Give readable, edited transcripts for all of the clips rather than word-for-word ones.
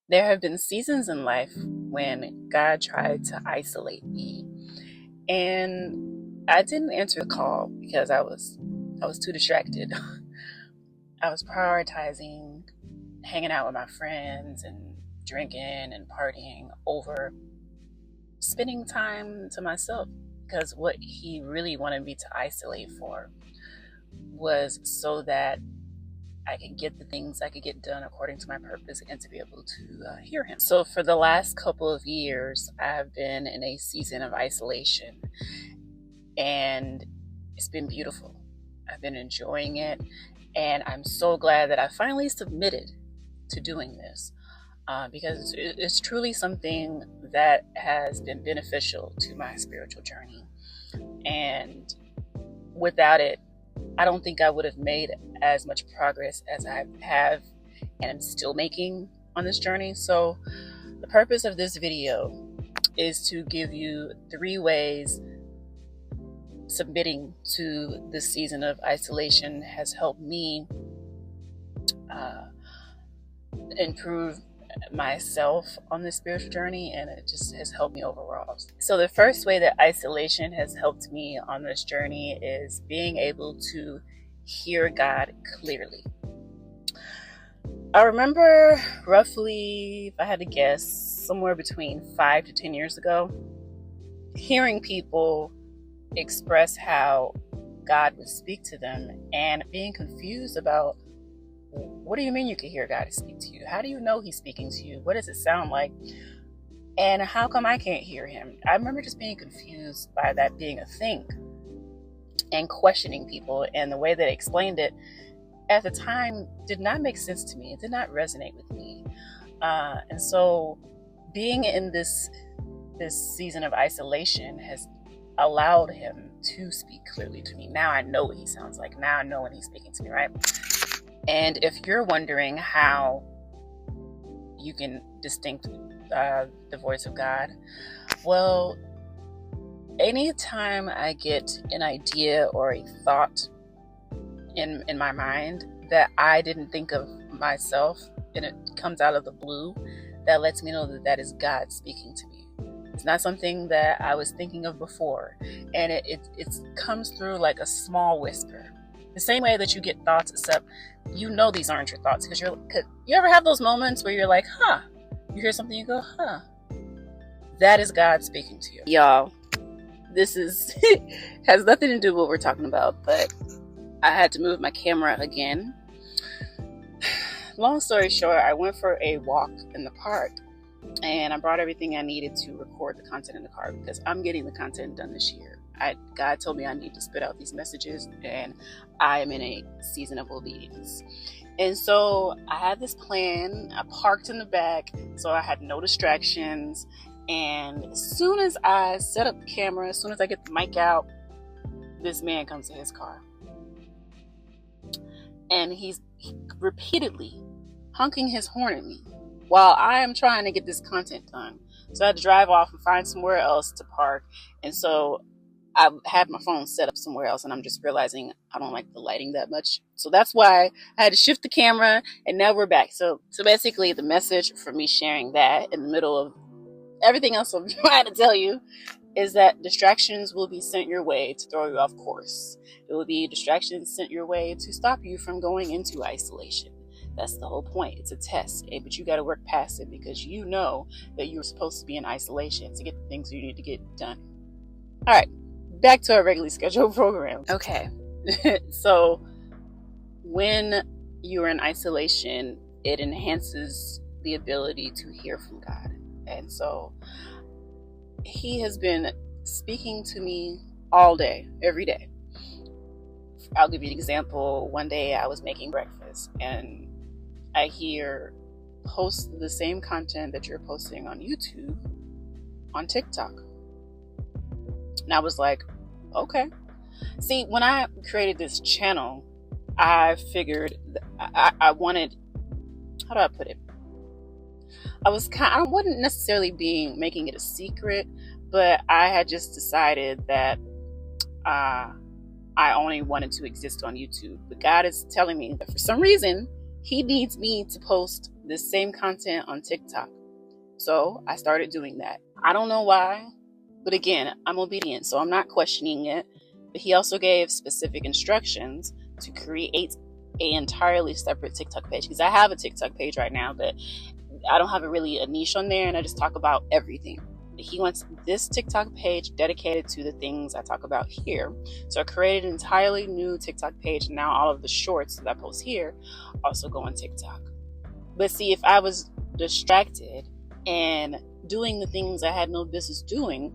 There have been seasons in life when God tried to isolate me, and I didn't answer the call because I was too distracted. I was prioritizing hanging out with my friends and drinking and partying over spending time to myself, because what he really wanted me to isolate for was so that I could get the things I could get done according to my purpose and to be able to hear him. So for the last couple of years, I've been in a season of isolation, and it's been beautiful. I've been enjoying it, and I'm so glad that I finally submitted to doing this, because it's truly something that has been beneficial to my spiritual journey. And without it, I don't think I would have made as much progress as I have and am still making on this journey. So the purpose of this video is to give you 3 ways submitting to this season of isolation has helped me improve myself on this spiritual journey, and it just has helped me overall. So the first way that isolation has helped me on this journey is being able to hear God clearly. I remember roughly, if I had to guess, somewhere between 5 to 10 years ago, hearing people express how God would speak to them and being confused about, what do you mean you can hear God speak to you? How do you know he's speaking to you? What does it sound like? And how come I can't hear him? I remember just being confused by that being a thing and questioning people, and the way they explained it at the time did not make sense to me. It did not resonate with me. And so being in this season of isolation has allowed him to speak clearly to me. Now I know what he sounds like. Now I know when he's speaking to me, right? And if you're wondering how you can distinct the voice of God, well, anytime I get an idea or a thought in my mind that I didn't think of myself, and it comes out of the blue, that lets me know that that is God speaking to me. It's not something that I was thinking of before, and it comes through like a small whisper. The same way that you get thoughts, except you know these aren't your thoughts, because you ever have those moments where you're like, you hear something, you go, that is God speaking to you. Y'all, this is has nothing to do with what we're talking about, but I had to move my camera again. Long story short, I went for a walk in the park, and I brought everything I needed to record the content in the car, because I'm getting the content done this year. God told me I need to spit out these messages, and I am in a season of obedience. And so I had this plan. I parked in the back, so I had no distractions. And as soon as I set up the camera, as soon as I get the mic out, this man comes to his car. And he's repeatedly honking his horn at me while I am trying to get this content done. So I had to drive off and find somewhere else to park. And so I had my phone set up somewhere else, and I'm just realizing I don't like the lighting that much. So that's why I had to shift the camera, and now we're back. So basically the message for me sharing that in the middle of everything else I'm trying to tell you is that distractions will be sent your way to throw you off course. It will be distractions sent your way to stop you from going into isolation. That's the whole point. It's a test, but you got to work past it, because you know that you're supposed to be in isolation to get the things you need to get done. All right, back to our regularly scheduled program. Okay, so when you're in isolation, it enhances the ability to hear from God. And so he has been speaking to me all day, every day. I'll give you an example. One day I was making breakfast, and I hear, post the same content that you're posting on YouTube on TikTok. And I was like, okay. See, when I created this channel, I figured I wanted, how do I put it? I wasn't necessarily making it a secret, but I had just decided that I only wanted to exist on YouTube. But God is telling me that for some reason, he needs me to post this same content on TikTok. So I started doing that. I don't know why, but again, I'm obedient, so I'm not questioning it. But he also gave specific instructions to create an entirely separate TikTok page, because I have a TikTok page right now, but I don't have a niche on there, and I just talk about everything. He wants this TikTok page dedicated to the things I talk about here. So I created an entirely new TikTok page, and now all of the shorts that I post here also go on TikTok. But see, if I was distracted and doing the things I had no business doing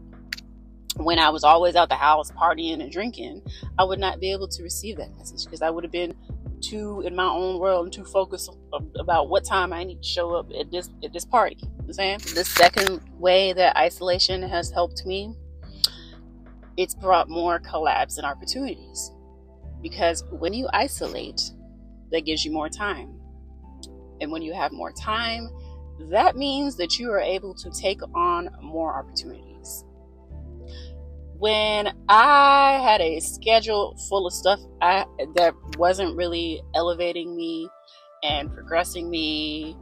when I was always out the house partying and drinking, I would not be able to receive that message, because I would have been too in my own world and too focused about what time I need to show up at this party. You know what I'm saying? The second way that isolation has helped me, it's brought more collabs and opportunities, because when you isolate, that gives you more time, and when you have more time, that means that you are able to take on more opportunities. When I had a schedule full of stuff that wasn't really elevating me and progressing me,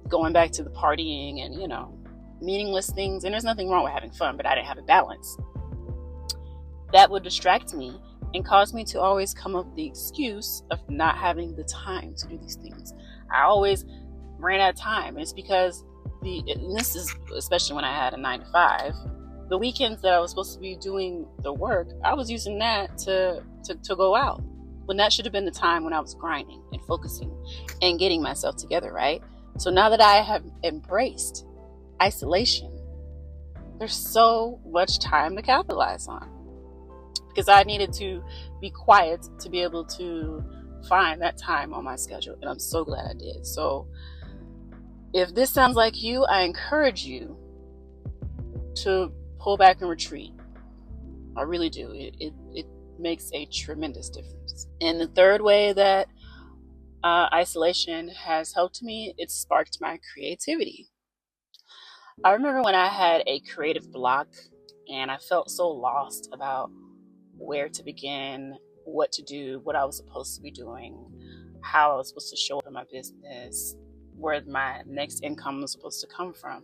going back to the partying and, meaningless things, and there's nothing wrong with having fun, but I didn't have a balance, that would distract me and cause me to always come up with the excuse of not having the time to do these things. I always ran out of time, and it's because this is especially when I had a 9-to-5, the weekends that I was supposed to be doing the work, I was using that to go out, when that should have been the time when I was grinding and focusing and getting myself together, right? So now that I have embraced isolation, there's so much time to capitalize on, because I needed to be quiet to be able to find that time on my schedule, and I'm so glad I did. So if this sounds like you, I encourage you to pull back and retreat. I really do. It makes a tremendous difference. And the third way that isolation has helped me, it sparked my creativity. I remember when I had a creative block and I felt so lost about where to begin, what to do, what I was supposed to be doing, how I was supposed to show up in my business, where my next income was supposed to come from.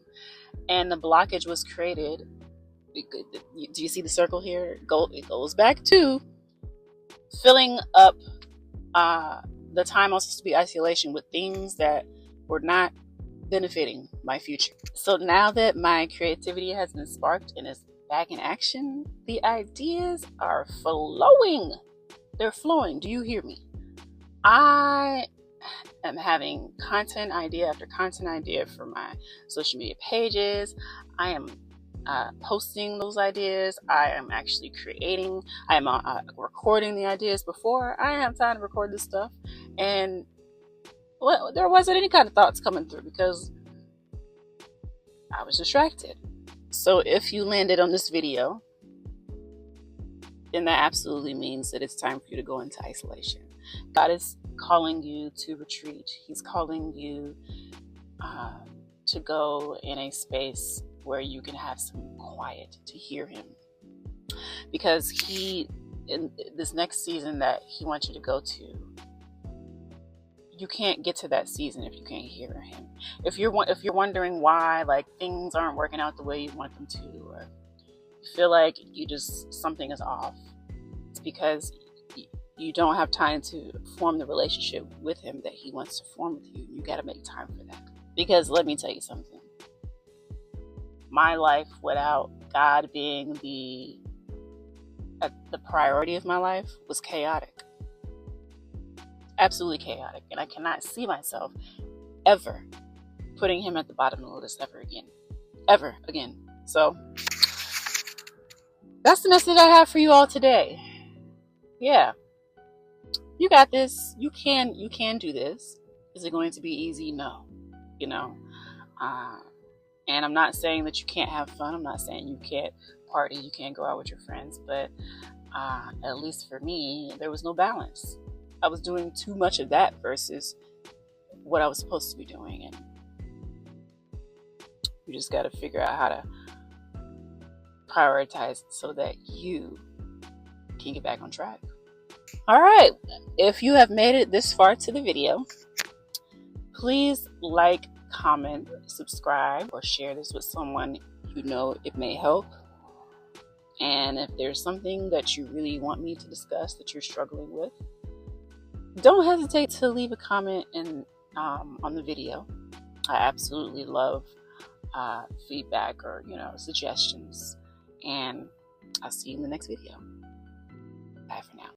And the blockage was created. Do you see the circle here? It goes back to filling up the time I was supposed to be isolation with things that were not benefiting my future. So now that my creativity has been sparked and is back in action, the ideas are flowing. They're flowing. Do you hear me? I am having content idea after content idea for my social media pages. I am posting those ideas. I am actually creating. I am recording the ideas before I have time to record this stuff. And there wasn't any kind of thoughts coming through because I was distracted. So if you landed on this video, then that absolutely means that it's time for you to go into isolation. God is calling you to retreat. He's calling you to go in a space where you can have some quiet to hear him. Because in this next season that he wants you to go to, you can't get to that season if you can't hear him. If you're wondering why things aren't working out the way you want them to, or you feel like something is off, it's because you don't have time to form the relationship with him that he wants to form with you. You got to make time for that. Because let me tell you something. My life without God being the priority of my life was chaotic. Absolutely chaotic. And I cannot see myself ever putting him at the bottom of the list ever again. So that's the message I have for you all today. Yeah. You got this. You can do this. Is it going to be easy? No. And I'm not saying that you can't have fun. I'm not saying you can't party, you can't go out with your friends. But at least for me, there was no balance. I was doing too much of that versus what I was supposed to be doing. And you just got to figure out how to prioritize so that you can get back on track. All right. If you have made it this far to the video, Please like, comment, subscribe, or share this with someone you know it may help. And if there's something that you really want me to discuss that you're struggling with, don't hesitate to leave a comment on the video. I absolutely love feedback or suggestions. And I'll see you in the next video. Bye for now.